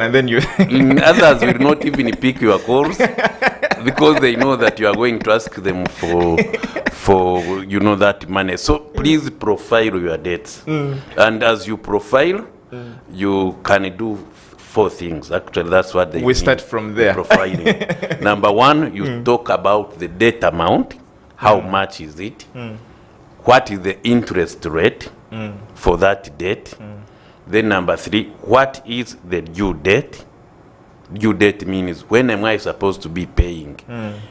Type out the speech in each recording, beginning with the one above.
And then you Others will not even pick your calls because they know that you are going to ask them for that money. So please profile your debts. And as you profile, you can do 4 things. Actually, that's what they we start from there. Profiling. Number 1, you talk about the debt amount. How much is it? What is the interest rate for that debt? Then number 3, what is the due date? Due date means when am I supposed to be paying?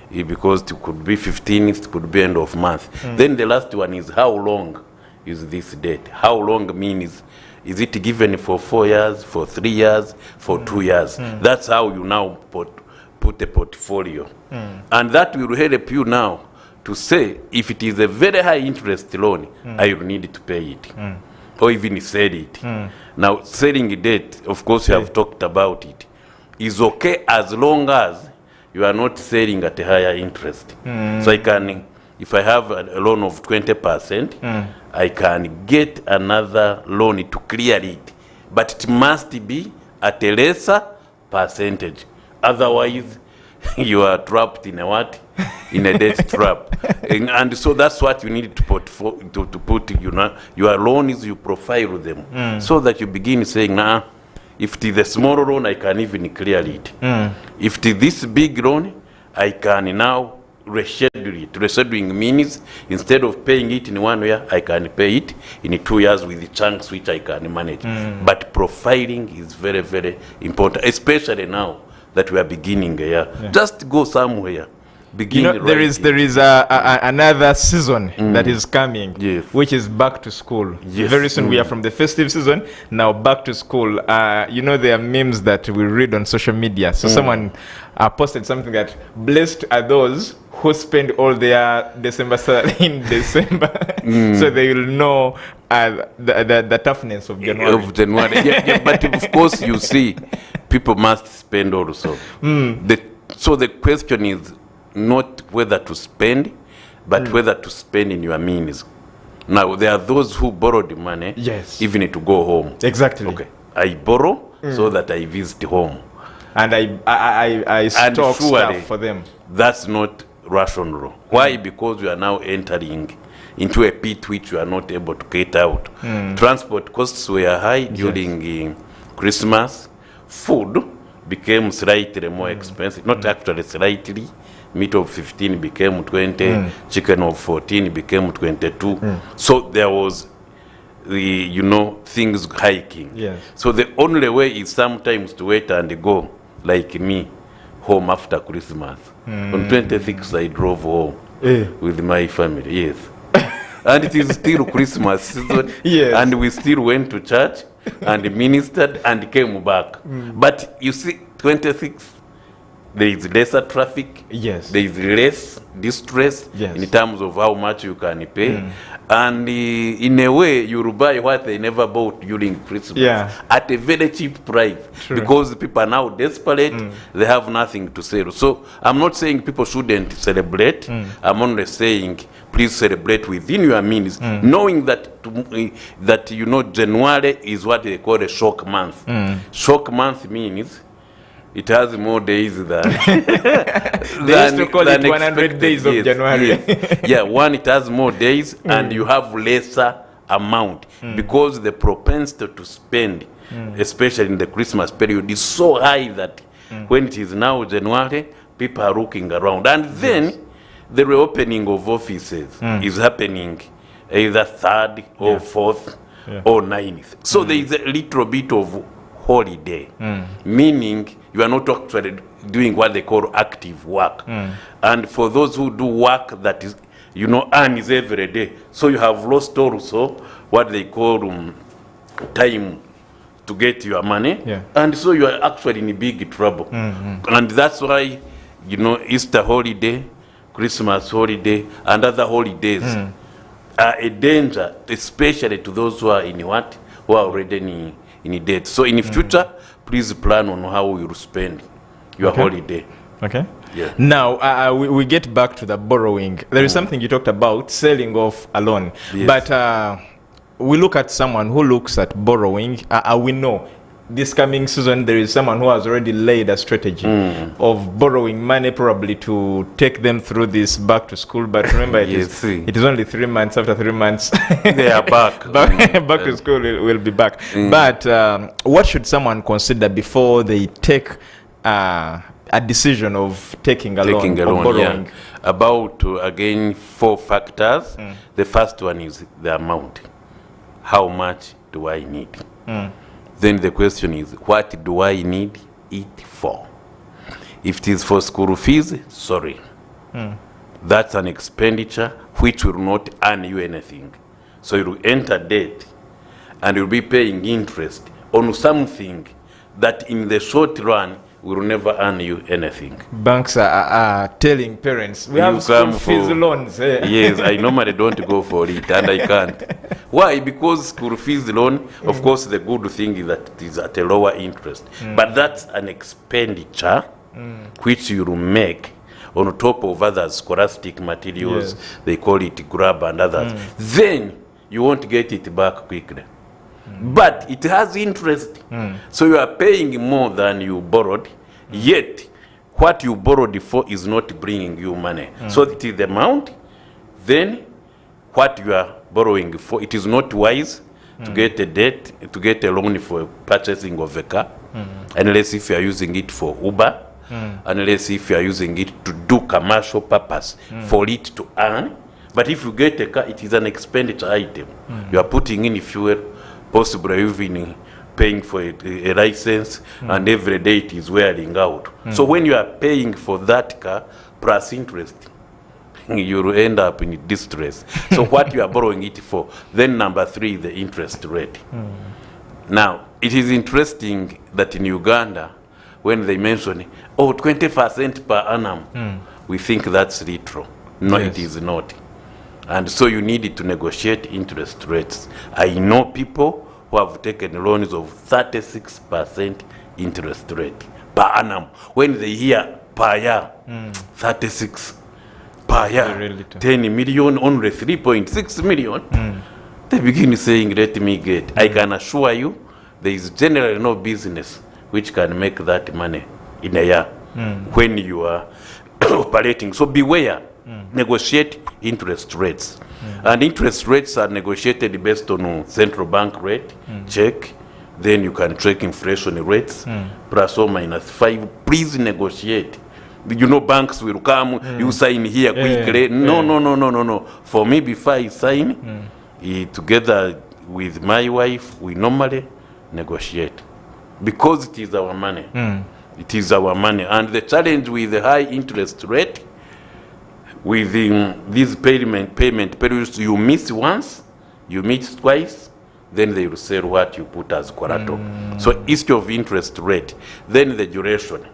Because it could be 15th, it could be end of month. Then the last one is how long is this debt? How long means, is it given for 4 years, for 3 years, for 2 years? That's how you now put a portfolio. And that will help you now to say, if it is a very high interest loan, I will need to pay it. Or even sell it. Now, selling debt, of course, you have talked about it, is okay as long as you are not selling at a higher interest. So I can, if I have a loan of 20%, I can get another loan to clear it. But it must be at a lesser percentage. Otherwise, you are trapped in a what? In a debt trap. And so that's what you need to put your loans, you profile them. So that you begin saying, nah, if it is a small loan, I can even clear it. If it is this big loan, I can now reschedule it. Rescheduling means instead of paying it in 1 year, I can pay it in 2 years with the chunks which I can manage. But profiling is very, very important, especially now that we are beginning a year. Just go somewhere. Begin there is another season that is coming, which is back to school. Very soon we are from the festive season, now back to school. There are memes that we read on social media. So someone posted something that blessed are those who spend all their December salary in December, so they will know the toughness of January. But of course, you see, people must spend also. So the question is not whether to spend, but whether to spend in your means. Now, there are those who borrowed money, even to go home. Exactly. Okay, I borrow so that I visit home. And I stock stuff for them. That's not rational. Why? Because you are now entering into a pit which you are not able to get out. Transport costs were high during Christmas. Food became slightly more expensive. Not actually slightly. Meat of 15 became 20. Chicken of 14 became 22. So there was things hiking. So the only way is sometimes to wait and go, like me, home after Christmas. On 26th, I drove home with my family. And it is still Christmas season, and we still went to church and ministered and came back. But you see, 26th, there is lesser traffic. There is less distress in terms of how much you can pay. And in a way, you will buy what they never bought during Christmas at a very cheap price. Because people are now desperate, they have nothing to sell. So I'm not saying people shouldn't celebrate. I'm only saying please celebrate within your means, knowing that January is what they call a shock month. Shock month means it has more days than they used to call it 100 days of January. It has more days and you have lesser amount because the propensity to spend, especially in the Christmas period, is so high that when it is now January, people are looking around. And then the reopening of offices is happening either 3rd or 4th or 9th. So there is a little bit of holiday, meaning you are not actually doing what they call active work. And for those who do work that is, earns every day, so you have lost also what they call time to get your money. And so you are actually in big trouble. And that's why, Easter holiday, Christmas holiday, and other holidays are a danger, especially to those who are who are already in debt. So in the future, please plan on how you will spend your holiday. Now, we get back to the borrowing. There is something you talked about, selling off a loan. But we look at someone who looks at borrowing. We know this coming season there is someone who has already laid a strategy of borrowing money probably to take them through this back to school. But remember, it is only 3 months. After 3 months, they are back. back to school will be back. But what should someone consider before they take a decision of taking a loan or borrowing? Yeah. About, again, 4 factors. The first one is the amount. How much do I need? Then the question is, what do I need it for? If it is for school fees, sorry. That's an expenditure which will not earn you anything. So you will enter debt and you'll be paying interest on something that in the short run will never earn you anything. Banks are telling parents, we have school fees loans. Yes, I normally don't go for it, and I can't. Why? Because school fees loan, of course, the good thing is that it is at a lower interest. But that's an expenditure which you will make on top of other scholastic materials. They call it grab and others. Then you won't get it back quickly. But it has interest. So you are paying more than you borrowed, yet what you borrowed for is not bringing you money. So it is the amount, then what you are borrowing for. It is not wise to get a debt, to get a loan for purchasing of a car, unless if you are using it for Uber, unless if you are using it to do commercial purpose for it to earn. But if you get a car, it is an expenditure item. You are putting in fuel, possibly even paying for a license, and every day it is wearing out. So when you are paying for that car plus interest, you will end up in distress. So what you are borrowing it for. Then number 3, the interest rate. Now, it is interesting that in Uganda, when they mention, 20% per annum, we think that's little. No, it is not. And so you need to negotiate interest rates. I know people who have taken loans of 36% interest rate per annum. When they hear per year, 36 per year, 10 million, only 3.6 million, they begin saying, let me get. I can assure you, there is generally no business which can make that money in a year when you are operating. So beware. Negotiate interest rates. And interest rates are negotiated based on central bank rate, check. Then you can track inflation rates, plus or minus 5. Please negotiate. You know, banks will come, you sign here quickly. No. For me, before I sign, together with my wife, we normally negotiate. Because it is our money. It is our money. And the challenge with the high interest rate, within these payment periods, you miss once, you miss twice, then they will sell what you put as collateral. So instead of interest rate, then the duration.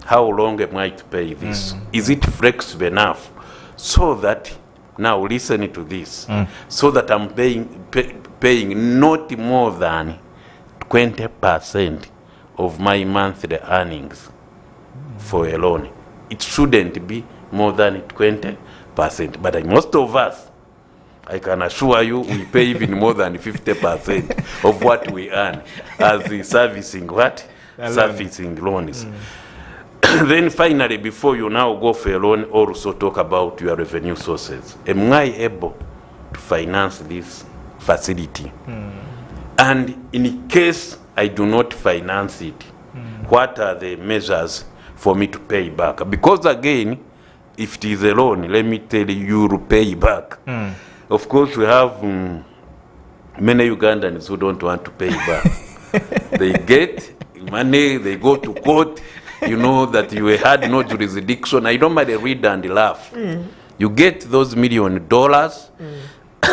How long am I to pay this? Is it flexible enough so that, now listen to this, so that I'm paying not more than 20% of my monthly earnings for a loan. It shouldn't be more than 20%. But most of us, I can assure you, we pay even more than 50% of what we earn as the servicing what? Servicing loans. Then finally, before you now go for a loan, also talk about your revenue sources. Am I able to finance this facility? And in case I do not finance it, what are the measures for me to pay back? Because again, if it is a loan, let me tell you, you will pay back. Of course, we have many Ugandans who don't want to pay back. They get money, they go to court, you know that you had no jurisdiction. I normally read and laugh. You get those $1 million,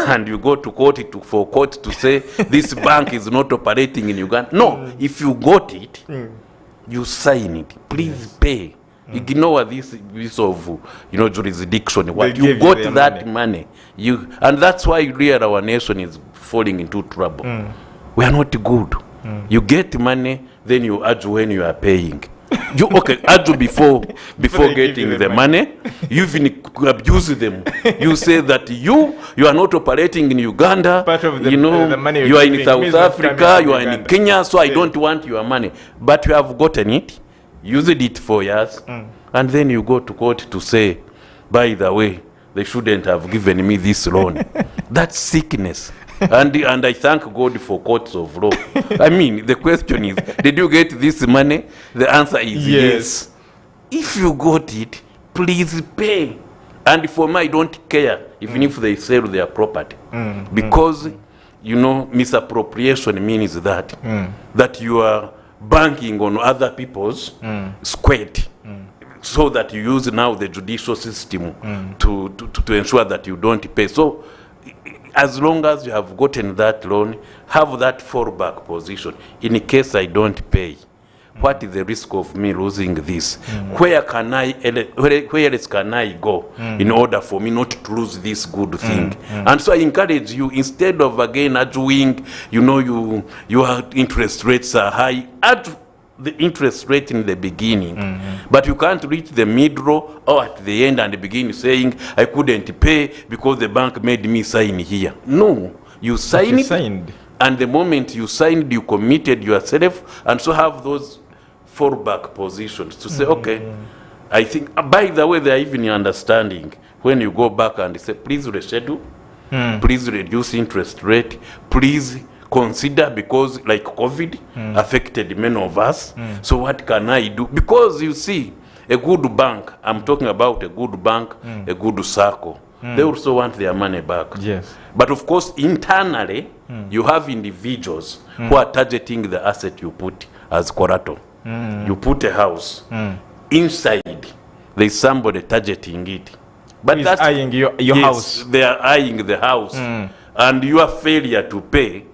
and you go to court for court to say this bank is not operating in Uganda. No, if you got it, you sign it. Please pay. Ignore this of jurisdiction. What you got that money. And that's why really our nation is falling into trouble. We are not good. You get money, then you urge when you are paying. You urge before getting the money. You even abuse them. You say that you are not operating in Uganda. Part of the, you know, the money you are in South means not Africa, coming you from are in Uganda. Kenya, so I don't want your money. But you have gotten it, used it for years, and then you go to court to say, by the way, they shouldn't have given me this loan. That's sickness. And I thank God for courts of law. I mean, the question is, did you get this money? The answer is yes. If you got it, please pay. And for me, I don't care, even if they sell their property. Because, you know, misappropriation means that, that you are banking on other people's squat. So that you use now the judicial system to ensure that you don't pay. So as long as you have gotten that loan, have that fallback position. In case I don't pay, what is the risk of me losing this? Where else can I go in order for me not to lose this good thing? And so I encourage you, instead of again arguing, you know, your interest rates are high, add the interest rate in the beginning, but you can't reach the middle or at the end and begin saying, I couldn't pay because the bank made me sign here. No, you signed. And the moment you signed, you committed yourself, and so have those fallback positions to say, okay, I think, by the way, they're even understanding when you go back and say, please reschedule, please reduce interest rate, please consider, because like COVID affected many of us. So what can I do? Because you see, a good bank, I'm talking about a good bank, a good circle, they also want their money back. Yes. But of course, internally, you have individuals who are targeting the asset you put as collateral. You put a house. Inside, there's somebody targeting it. But that's eyeing your house. They are eyeing the house. And your failure to pay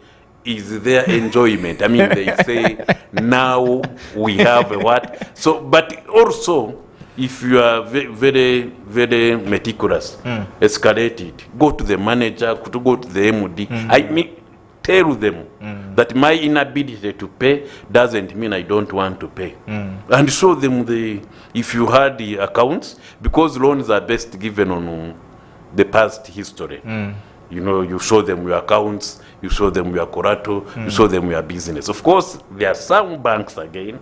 is their enjoyment. I mean, they say, now we have a what? So, but also, if you are very, very meticulous, escalate it. Go to the manager, go to the MD. I mean, tell them that my inability to pay doesn't mean I don't want to pay. And show them if you had the accounts, because loans are best given on the past history. You know, you show them your accounts, you show them your collateral, you show them your business. Of course, there are some banks, again,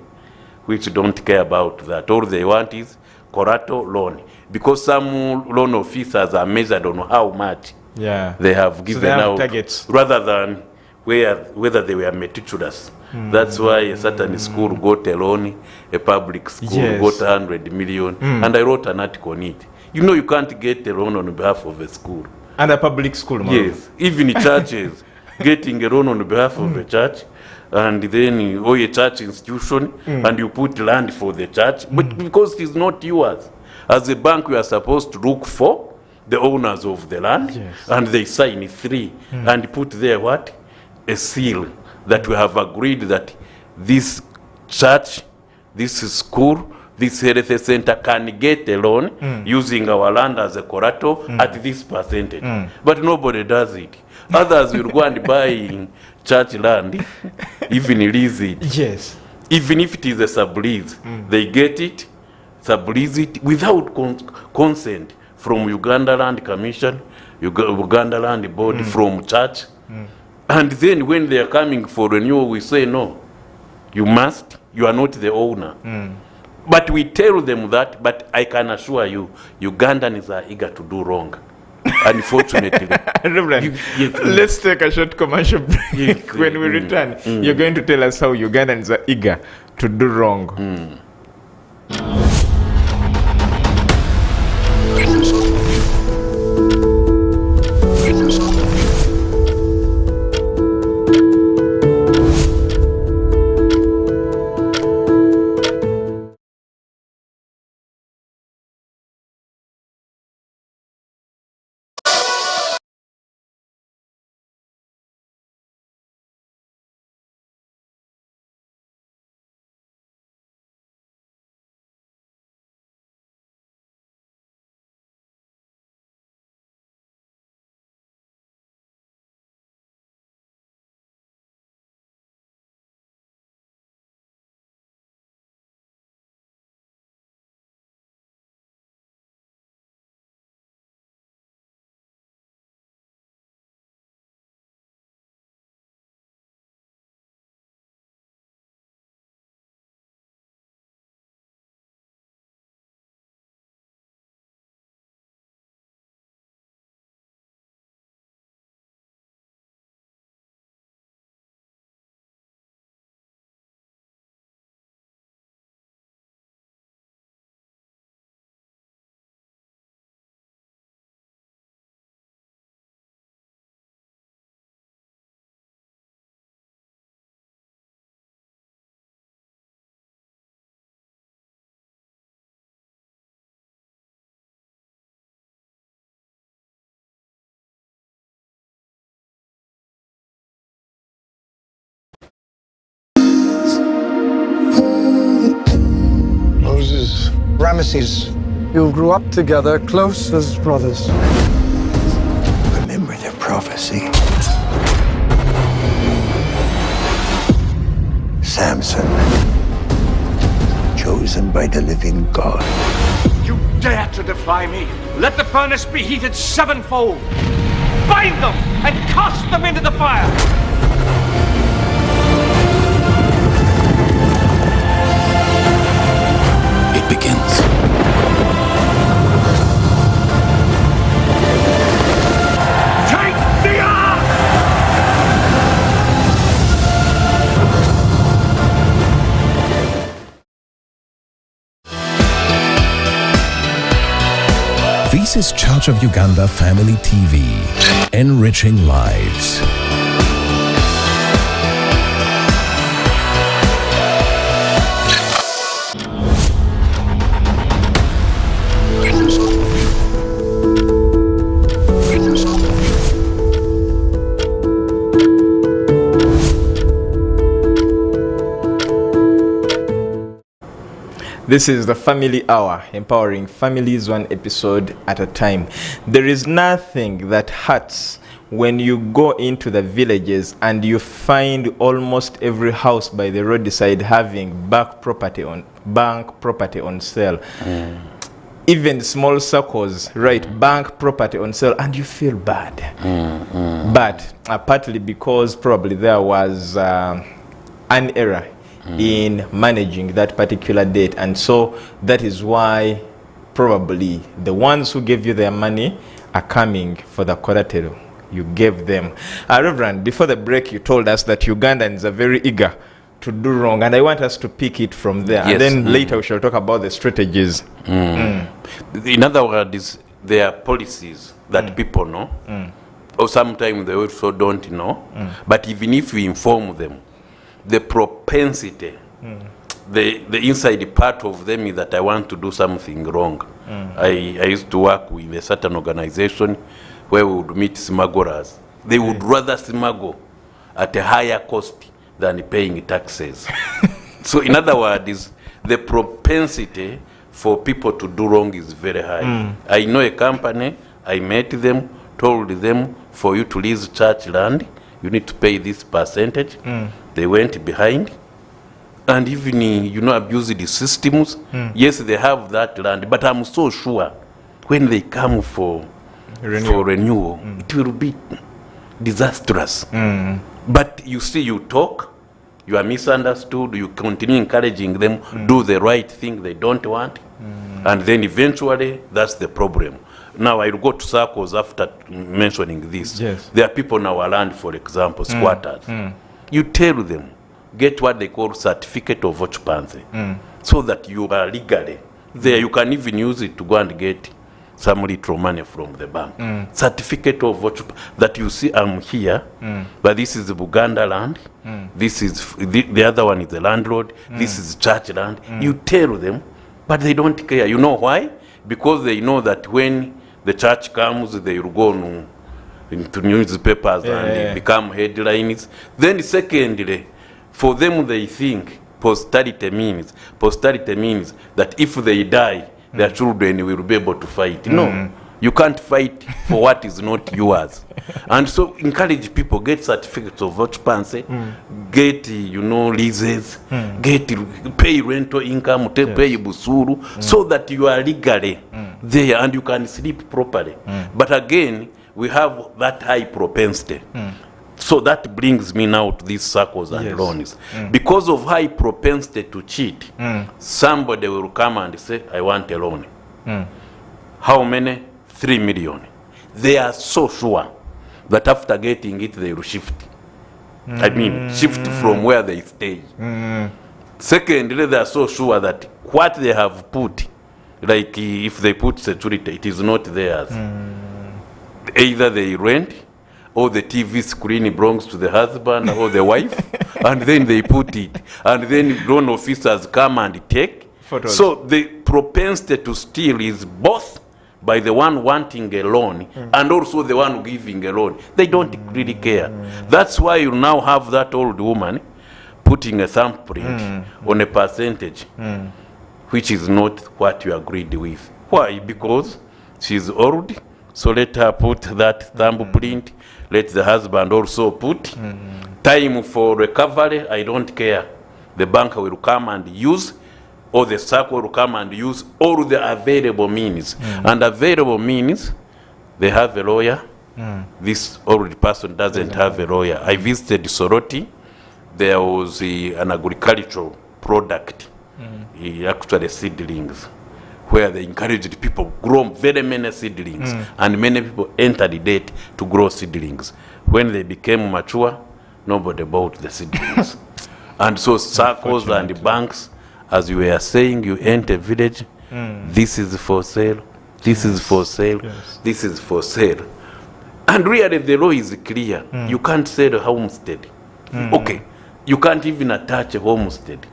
which don't care about that. All they want is collateral loan. Because some loan officers are measured on how much they have given out, targets, rather than whether they were meticulous. That's why a certain school got a loan, a public school got 100 million, and I wrote an article on it. You know, you can't get a loan on behalf of a school. And a public school, yes, even churches getting a loan on behalf of a church, and then a church institution, and you put land for the church, but because it's not yours. As a bank, we are supposed to look for the owners of the land, and they sign 3 and put there what? A seal that we have agreed that this church, this school, this health center can get a loan using our land as a collateral at this percentage. But nobody does it. Others will go and buy church land, even lease it. Yes. Even if it is a sublease, they get it, sublease it without consent from Uganda Land Commission, Uganda Land Board, from church. And then when they are coming for renewal, we say, no, you must, you are not the owner. But we tell them that, but I can assure you, Ugandans are eager to do wrong. Unfortunately. Let's take a short commercial break. When we return, you're going to tell us how Ugandans are eager to do wrong. Ramesses, you grew up together, close as brothers. Remember the prophecy. Samson, chosen by the living God. You dare to defy me? Let the furnace be heated sevenfold. Bind them and cast them into the fire. It begins. Take the ark! This is Church of Uganda Family TV, enriching lives. This is the Family Hour, empowering families one episode at a time. There is nothing that hurts when you go into the villages and you find almost every house by the roadside having bank property on sale. Even small circles, right, bank property on sale, and you feel bad. But partly because probably there was an error in managing that particular date, and so that is why probably the ones who gave you their money are coming for the collateral you gave them. Reverend, before the break you told us that Ugandans are very eager to do wrong, and I want us to pick it from there. Yes. And then later we shall talk about the strategies. In other words, there are policies that people know, or sometimes they also don't know, but even if we inform them, the propensity, the inside part of them is that I want to do something wrong. I used to work with a certain organization where we would meet smugglers. They would rather smuggle at a higher cost than paying taxes. So in other words, the propensity for people to do wrong is very high. I know a company, I met them, told them, for you to lease church land, you need to pay this percentage. They went behind and even, abused the systems. Yes, they have that land, but I'm so sure when they come for renewal, it will be disastrous. But you see, you talk, you are misunderstood, you continue encouraging them, do the right thing they don't want, and then eventually that's the problem. Now I'll go to circles after mentioning this. Yes. There are people now around, for example, squatters. You tell them, get what they call certificate of occupancy, so that you are legally there. You can even use it to go and get some little money from the bank. Certificate of occupancy, that you see I'm here, but this is the Buganda land, this is the other one is the landlord, this is church land. You tell them, but they don't care. You know why? Because they know that when the church comes, they will go into newspapers and become headlines. Then secondly, for them they think posterity means that if they die, their children will be able to fight. No, you can't fight for what is not yours. And so encourage people, get certificates of occupancy, get leases, pay rental income, pay busuru, so that you are legally there and you can sleep properly. But again, we have that high propensity. So that brings me now to these circles and loans. Because of high propensity to cheat, somebody will come and say, I want a loan. How many? 3 million. They are so sure that after getting it, they will shift. Shift from where they stay. Secondly, they are so sure that what they have put, like if they put security, it is not theirs. Either they rent, or the TV screen belongs to the husband or the wife, and then they put it, and then loan officers come and take photos. So the propensity to steal is both by the one wanting a loan and also the one giving a loan. They don't really care. That's why you now have that old woman putting a thumbprint on a percentage. which is not what you agreed with. Why? Because she's old, so let her put that thumbprint, let the husband also put. Time for recovery, I don't care. The bank will come and use, or the circle will come and use all the available means. And available means, they have a lawyer. This old person doesn't have a lawyer. I visited Soroti. There was an agricultural product, actually seedlings, where they encouraged people to grow very many seedlings, and many people entered debt to grow seedlings. When they became mature, nobody bought the seedlings. And so circles and banks, as you were saying, you enter village, this is for sale, this is for sale, this is for sale. And really the law is clear. You can't sell a homestead. Okay, you can't even attach a homestead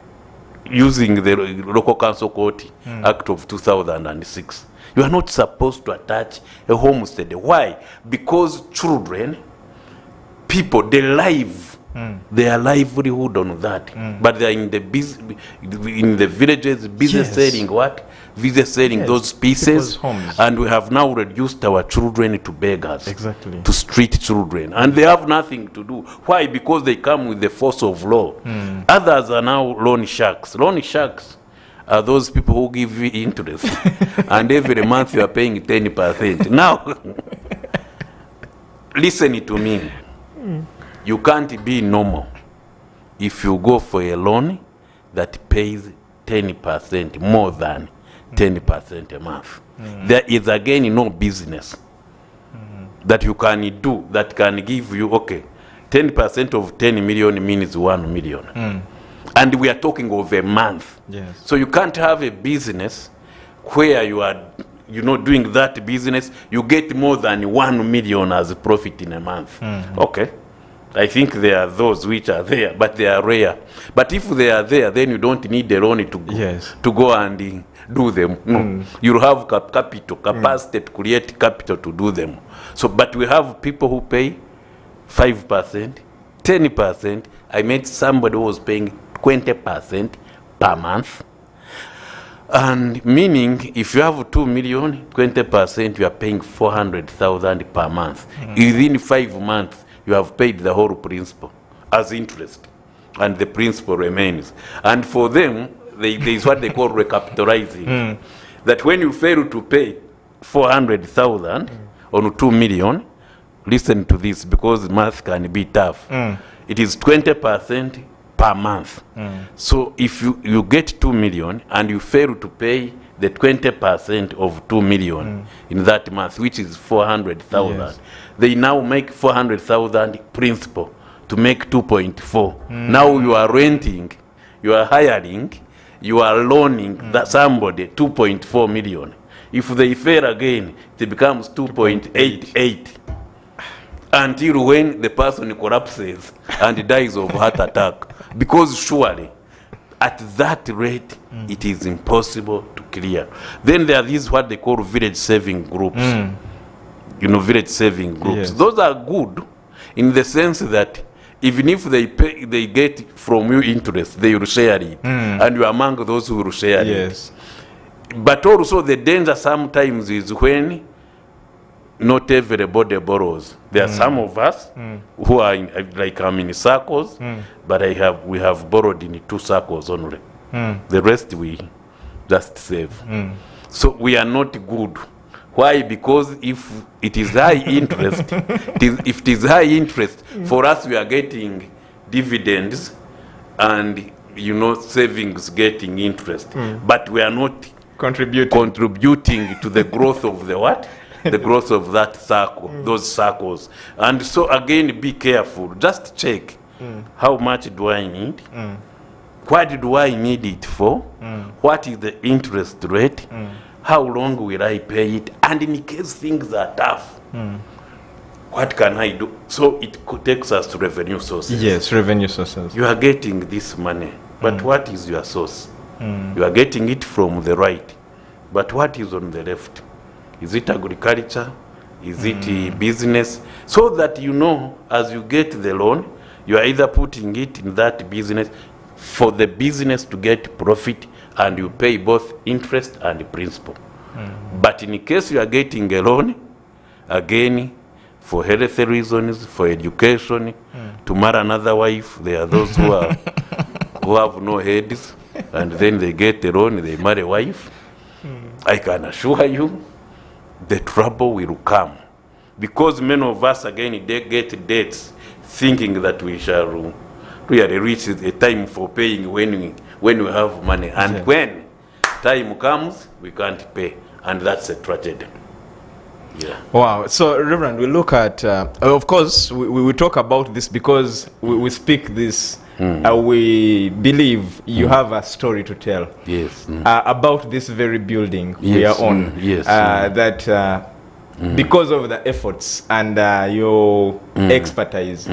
using the Local Council Court Act of 2006. You are not supposed to attach a homestead. Why? Because children, people, they live their livelihood on that. But they are in the villages, busy selling what? Busy selling those pieces. And we have now reduced our children to beggars. Exactly. To street children. And they have nothing to do. Why? Because they come with the force of law. Others are now loan sharks. Loan sharks are those people who give you interest. And every month you are paying 10%. Now, listen to me. You can't be normal if you go for a loan that pays 10%, more than 10% a month. There is again no business that you can do that can give you, okay, 10% of 10 million means 1 million. And we are talking of a month. Yes. So you can't have a business where you are, doing that business, you get more than 1 million as a profit in a month. Okay. I think there are those which are there, but they are rare. But if they are there, then you don't need a loan to go and do them. No. You have capital, capacity to create capital to do them. So, but we have people who pay 5%, 10%. I met somebody who was paying 20% per month. And meaning, if you have 2 million, 20%, you are paying 400,000 per month. Within 5 months, you have paid the whole principal as interest, and the principal remains. And for them, there is what they call recapitalizing. That when you fail to pay 400,000 on 2 million, listen to this because math can be tough. It is 20% per month. So if you get 2 million and you fail to pay the 20% of 2 million in that month, which is 400,000, they now make 400,000 principal to make 2.4. Now you are renting, you are hiring, you are loaning that somebody 2.4 million. If they fail again, it becomes 2.88 until when the person collapses and dies of heart attack. Because surely, at that rate, it is impossible to clear. Then there are these what they call village saving groups. Village saving groups. Those are good in the sense that even if they get from you interest, they will share it. And you are among those who will share it. But also the danger sometimes is when not everybody borrows. There are some of us who are I'm in circles, but we have borrowed in 2 circles only. The rest we just save. So we are not good. Why? Because if it is high interest, if it is high interest, for us we are getting dividends and savings getting interest, but we are not contributing to the growth of the what? The growth of that circle, those circles. And so again, be careful. Just check how much do I need? What do I need it for? What is the interest rate? How long will I pay it? And in case things are tough, what can I do? So it takes us to revenue sources. Yes, revenue sources. You are getting this money, but what is your source? You are getting it from the right, but what is on the left? Is it agriculture? Is it business? So that as you get the loan, you are either putting it in that business for the business to get profit and you pay both interest and principal. But in case you are getting a loan, again, for health reasons, for education, to marry another wife, there are those who have no heads, and then they get a loan, they marry a wife. I can assure you, the trouble will come. Because many of us, again, they get debts, thinking that we shall really reach a time for paying when we have money. And when time comes, we can't pay. And that's a tragedy. Yeah. Wow. So, Reverend, we look at, of course, we talk about this because we speak this. We believe you have a story to tell. Yes. About this very building we are on. Yes. That because of the efforts and your expertise,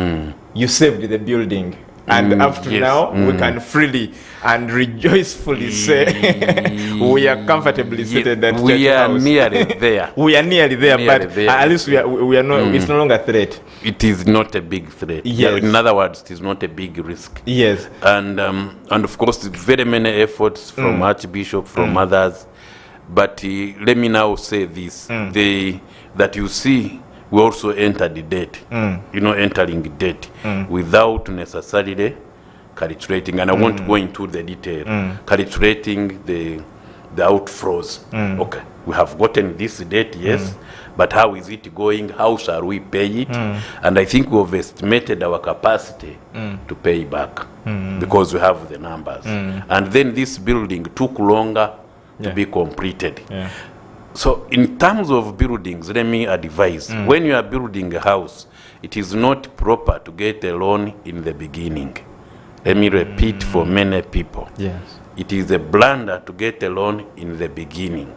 you saved the building. And up to now, we can freely and rejoicefully say we are comfortably seated at we Church are House. nearly there. We are nearly there, Nearly but there. at least we are not. It's no longer a threat. It is not a big threat. Yes. In other words, it is not a big risk. Yes. And of course, very many efforts from Archbishop, from others. But let me now say this: that you see, we also entered debt. Entering debt without necessarily calculating. And I won't go into the detail. Calculating the outflows. Okay, we have gotten this debt, yes. But how is it going? How shall we pay it? And I think we've estimated our capacity to pay back because we have the numbers. And then this building took longer to be completed. Yeah. So in terms of buildings, let me advise, when you are building a house, it is not proper to get a loan in the beginning. Let me repeat for many people. Yes. It is a blunder to get a loan in the beginning.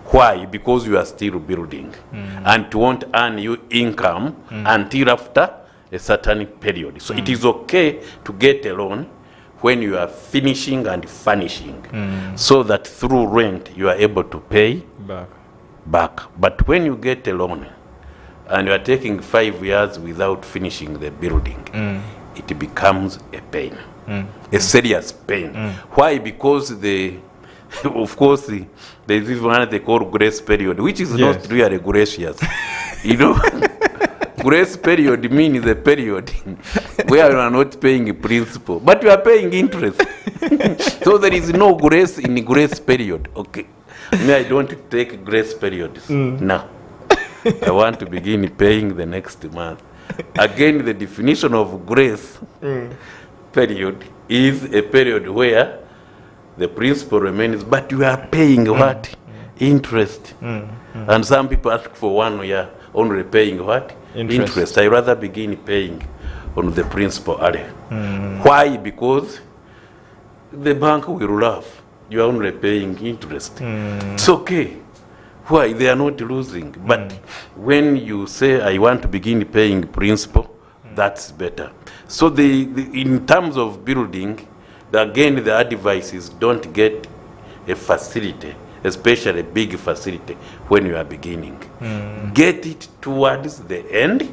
Why? Because you are still building and it won't earn you income until after a certain period. So it is okay to get a loan when you are finishing and furnishing so that through rent you are able to pay back. But when you get a loan and you are taking 5 years without finishing the building, it becomes a pain, a serious pain. Why? Because of course, there is even one they call grace period, which is not really gracious. Grace period means a period where you are not paying principal, but you are paying interest. So there is no grace in grace period. Okay, me, I don't take grace periods. No, I want to begin paying the next month. Again, the definition of grace period is a period where the principal remains, but you are paying what? Interest. And some people ask for 1 year, only paying what? Interest. I rather begin paying on the principal early. Why? Because the bank will laugh. You are only paying interest. It's okay. Why? They are not losing. But when you say, I want to begin paying principal, that's better. So in terms of building, again, the advice is don't get a facility, especially a big facility, when you are beginning. Get it towards the end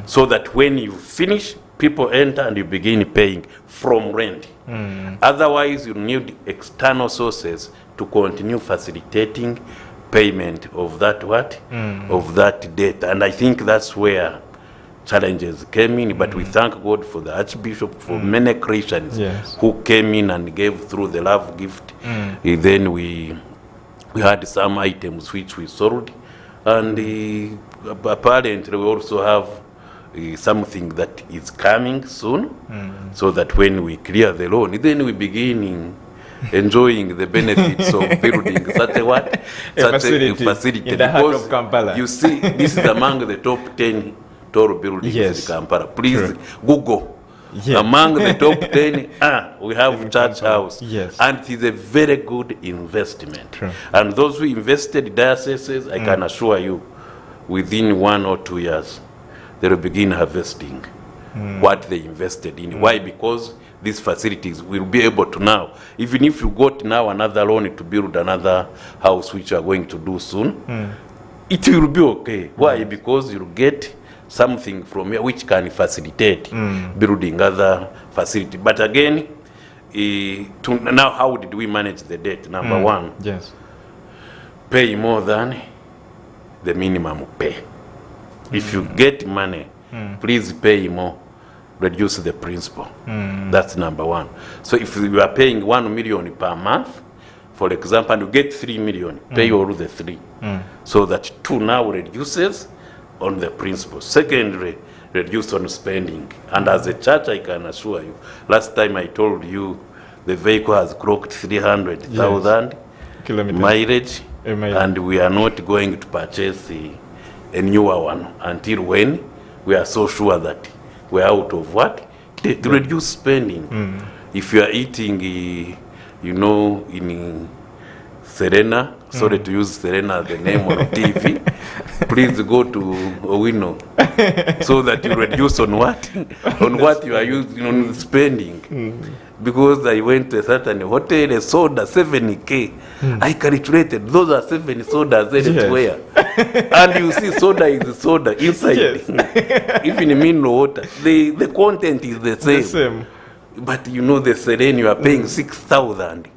so that when you finish, people enter and you begin paying from rent. Otherwise, you need external sources to continue facilitating payment of that of that debt. And I think that's where challenges came in, but we thank God for the Archbishop, for many Christians who came in and gave through the love gift. Then we had some items which we sold, and apparently we also have something that is coming soon, so that when we clear the loan, then we begin enjoying the benefits of building such a facility in the heart of Kampala. You see, this is among the top 10 tall buildings in Kampala. Please Google. Among the top 10, we have Church House. And it is a very good investment. And those who invested dioceses, I can assure you, within 1 or 2 years, they will begin harvesting what they invested in. Why? Because these facilities will be able to now, even if you got now another loan to build another house, which you are going to do soon, it will be okay. Why? Because you'll get something from here which can facilitate building other facility. But again, now how did we manage the debt? Number one, Yes. pay more than the minimum pay. If you get money, please pay more, reduce the principal. That's number one. So if you are paying 1 million per month, for example, and you get 3 million, pay all the 3. So that 2 now reduces on the principal. Secondly, reduce on spending. And as a church, I can assure you, last time I told you the vehicle has clocked 300,000 Kilometers. mileage, Mileage. and we are not going to purchase a newer one until when we are so sure that we are out of what? To reduce spending. If you are eating, in Serena, sorry to use Serena as the name on TV, please go to Owino so that you reduce on what? On what you are using on spending. Because I went to a certain hotel, a soda, 70K. I calculated, those are 7 sodas elsewhere. And you see soda is soda inside. Yes. Even mineral water. The content is the same. The same. But the serene, you are paying 6,000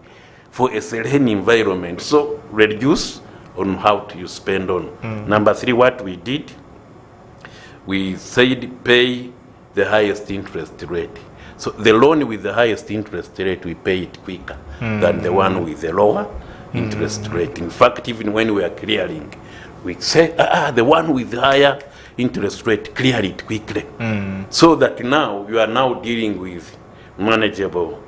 for a serene environment. So reduce on how you spend on. Number 3, what we did, we said pay the highest interest rate. So the loan with the highest interest rate, we pay it quicker than the one with the lower interest rate. In fact, even when we are clearing, we say, the one with the higher interest rate, clear it quickly. So that now you are now dealing with manageable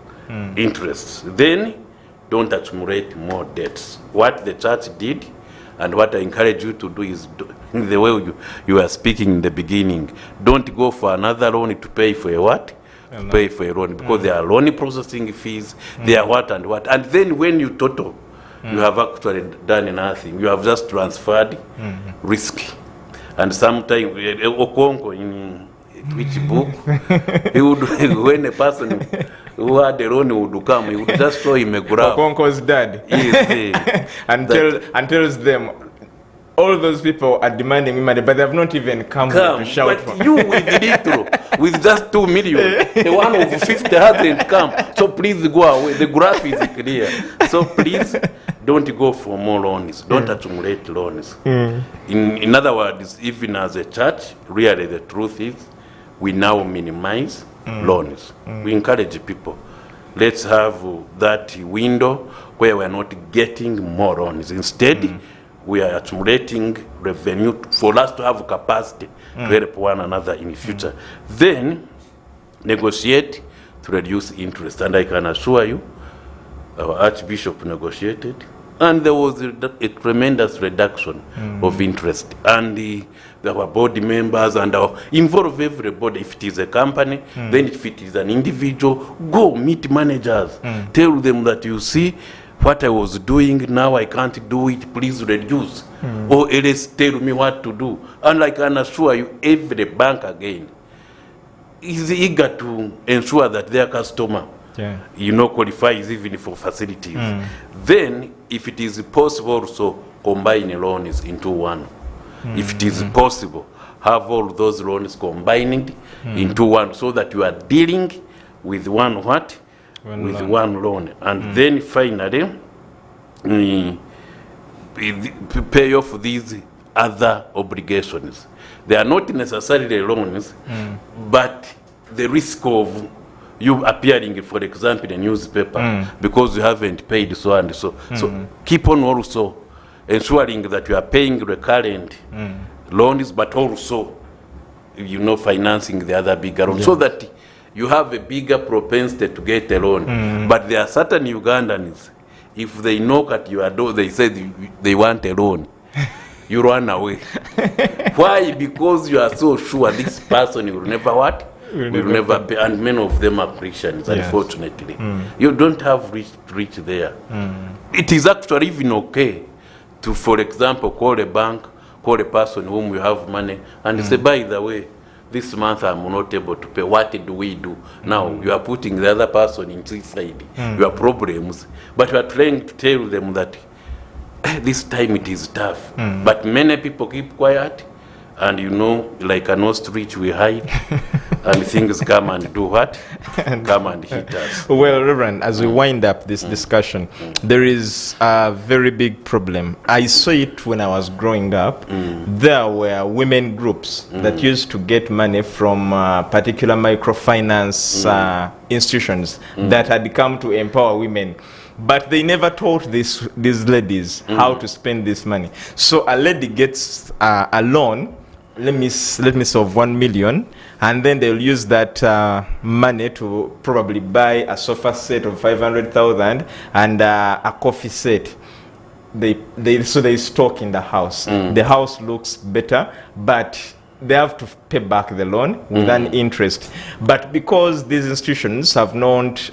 interests. Then don't accumulate more debts. What the church did and what I encourage you to do is the way you were speaking in the beginning. Don't go for another loan to pay for a what? To pay for a loan, because there are loan processing fees, there are what and what. And then when you total, you have actually done nothing. You have just transferred risk. And sometimes, Okonko in which book, he would, when a person who had a loan would come, he would just show him a graph. Okonko's dad. Yes, and tells them, all those people are demanding me money, but they have not even come to shout but for. you with little, with just 2 million, the one of 50 hasn't come. So please go away. The graph is clear. So please don't go for more loans. Don't accumulate loans. In other words, even as a church, really the truth is, we now minimize loans. We encourage people. Let's have that window where we're not getting more loans. Instead, we are accumulating revenue for us to have capacity to help one another in the future. Then negotiate to reduce interest. And I can assure you, our Archbishop negotiated, and there was a tremendous reduction of interest. And our board members and involve everybody. If it is a company, then if it is an individual, go meet managers. Tell them that you see, what I was doing, now I can't do it, please reduce. Or else tell me what to do. And I can assure you, every bank again is eager to ensure that their customer qualifies even for facilities. Then, if it is possible also, combine loans into one. If it is possible, have all those loans combined into one, so that you are dealing with one what? One loan. And then finally, pay off these other obligations. They are not necessarily loans, but the risk of you appearing, for example, in a newspaper because you haven't paid so and so. So keep on also ensuring that you are paying recurrent loans, but also, financing the other bigger loans, so that you have a bigger propensity to get a loan. But there are certain Ugandans, if they knock at your door, they say they want a loan. You run away. Why? Because you are so sure this person will never what? Will never pay. And many of them are Christians, unfortunately. You don't have reach there. It is actually even okay to, for example, call a bank, call a person whom you have money, and say, by the way, this month I'm not able to pay. What do we do? Now you are putting the other person inside your problems, but you are trying to tell them that this time it is tough. But many people keep quiet, and like an ostrich, we hide and things come and do what? Come and hit us. Well, Reverend, as we wind up this discussion, there is a very big problem. I saw it when I was growing up. There were women groups that used to get money from particular microfinance institutions that had come to empower women. But they never taught these ladies how to spend this money. So a lady gets a loan, let me say of 1 million, and then they'll use that money to probably buy a sofa set of 500,000 and a coffee set. So they stock in the house. The house looks better, but they have to pay back the loan with an interest. But because these institutions have not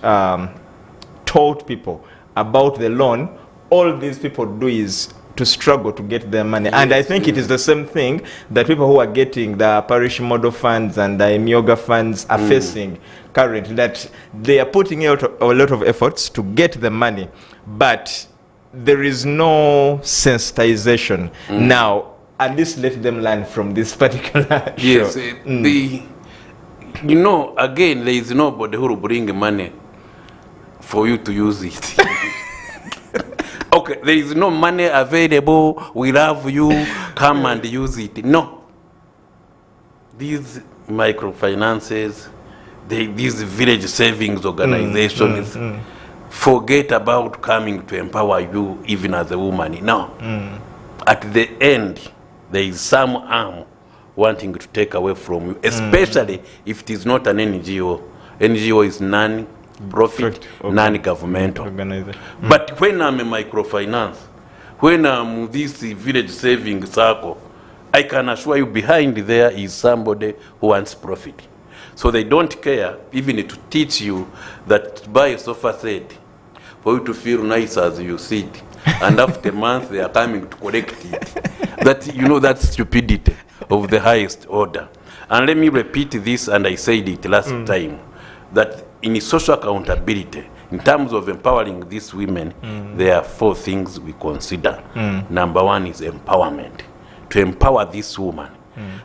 taught people about the loan, all these people do is to struggle to get their money. And I think it is the same thing that people who are getting the parish model funds and the Emyoga funds are facing currently, that they are putting out a lot of efforts to get the money, but there is no sensitization. Now, at least let them learn from this particular Yes, show. Again, there is nobody who will bring money for you to use it. Okay, there is no money available, we love you, come and use it. No. These microfinances, these village savings organizations, forget about coming to empower you even as a woman. No. At the end, there is some arm wanting to take away from you, especially if it is not an NGO. NGO is non-profit, non-governmental. But when I'm a microfinance, when I'm this village saving circle, I can assure you behind there is somebody who wants profit. So they don't care even to teach you that to buy a sofa set for you to feel nice as you sit, and after a month they are coming to collect it. That's stupidity of the highest order. And let me repeat this, and I said it last time, that in social accountability, in terms of empowering these women, there are 4 things we consider. Number 1 is empowerment. To empower this woman,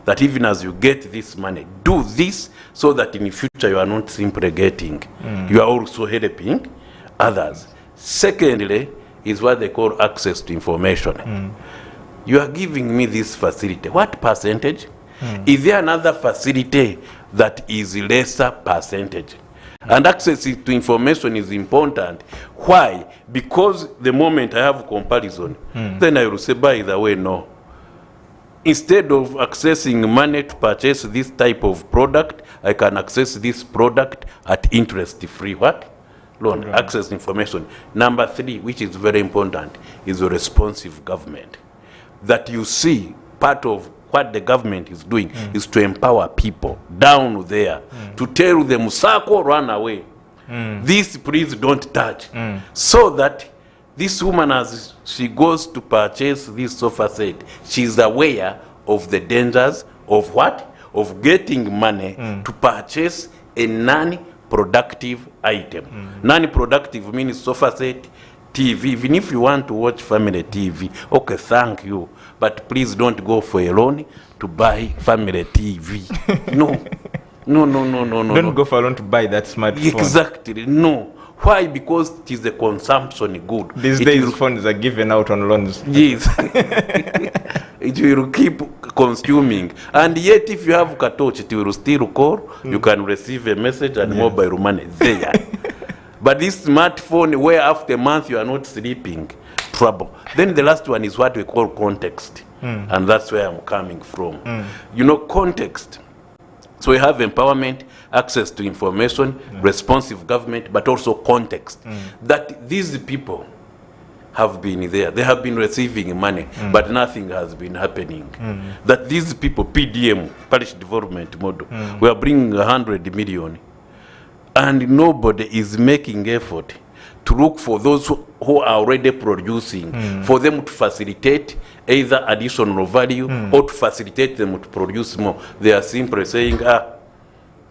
that even as you get this money, do this so that in the future you are not simply getting, you are also helping others. Secondly, is what they call access to information. You are giving me this facility. What percentage? Is there another facility that is lesser percentage? And access to information is important. Why? Because the moment I have comparison, then I will say, by the way, no. Instead of accessing money to purchase this type of product, I can access this product at interest-free what? Loan. Access information. Number 3, which is very important, is a responsive government. That you see part of what the government is doing is to empower people down there, to tell them, Sako, run away. This, please don't touch. So that this woman, as she goes to purchase this sofa set, she's aware of the dangers of what? Of getting money to purchase a non-productive item. Non-productive means sofa set, TV. Even if you want to watch family TV, okay, thank you. But please don't go for a loan to buy family TV. No. Don't go for a loan to buy that smartphone. Exactly, no. Why? Because it is a consumption good. These days phones are given out on loans. Yes. It will keep consuming. And yet if you have Katoch, it will still call. You can receive a message and mobile money there. But this smartphone, where after a month you are not sleeping, trouble. Then the last one is what we call context. And that's where I'm coming from. Context. So we have empowerment, access to information, responsive government, but also context. That these people have been there. They have been receiving money, but nothing has been happening. That these people, PDM, Parish Development Model, we are bringing 100 million. And nobody is making effort to look for those who are already producing, for them to facilitate either additional value or to facilitate them to produce more. They are simply saying,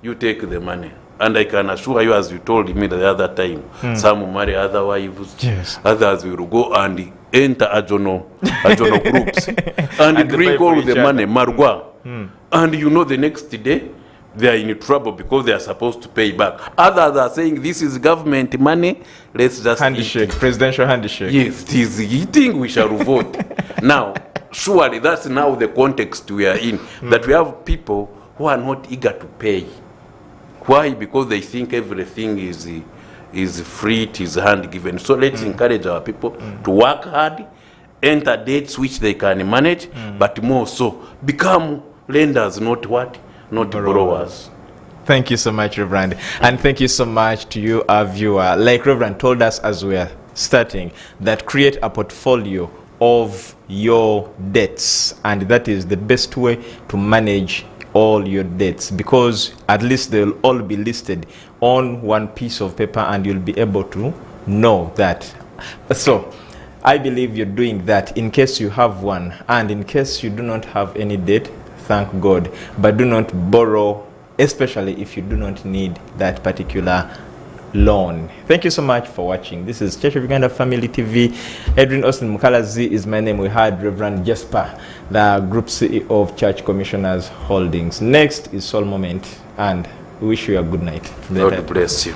you take the money. And I can assure you, as you told me the other time, some will marry other wives, others will go and enter ajono groups and drink all the money, marwa. And the next day, they are in trouble because they are supposed to pay back. Others are saying this is government money, let's just handshake, presidential handshake. Yes, it is eating, we shall vote. Now, surely that's now the context we are in, that we have people who are not eager to pay. Why? Because they think everything is free, it is hand given. So let's encourage our people to work hard, enter dates which they can manage, but more so become lenders, not what? Not borrowers. Thank you so much, Reverend. And thank you so much to you, our viewer. Like Reverend told us as we are starting, that create a portfolio of your debts. And that is the best way to manage all your debts, because at least they'll all be listed on one piece of paper and you'll be able to know that. So I believe you're doing that in case you have one, and in case you do not have any debt, thank God, but do not borrow, especially if you do not need that particular loan. Thank you so much for watching. This is Church of Uganda Family TV. Edwin Austin Mukalazi is my name. We had Reverend Jasper, the Group CEO of Church Commissioners Holdings. Next is Soul Moment, and we wish you a good night. God bless you.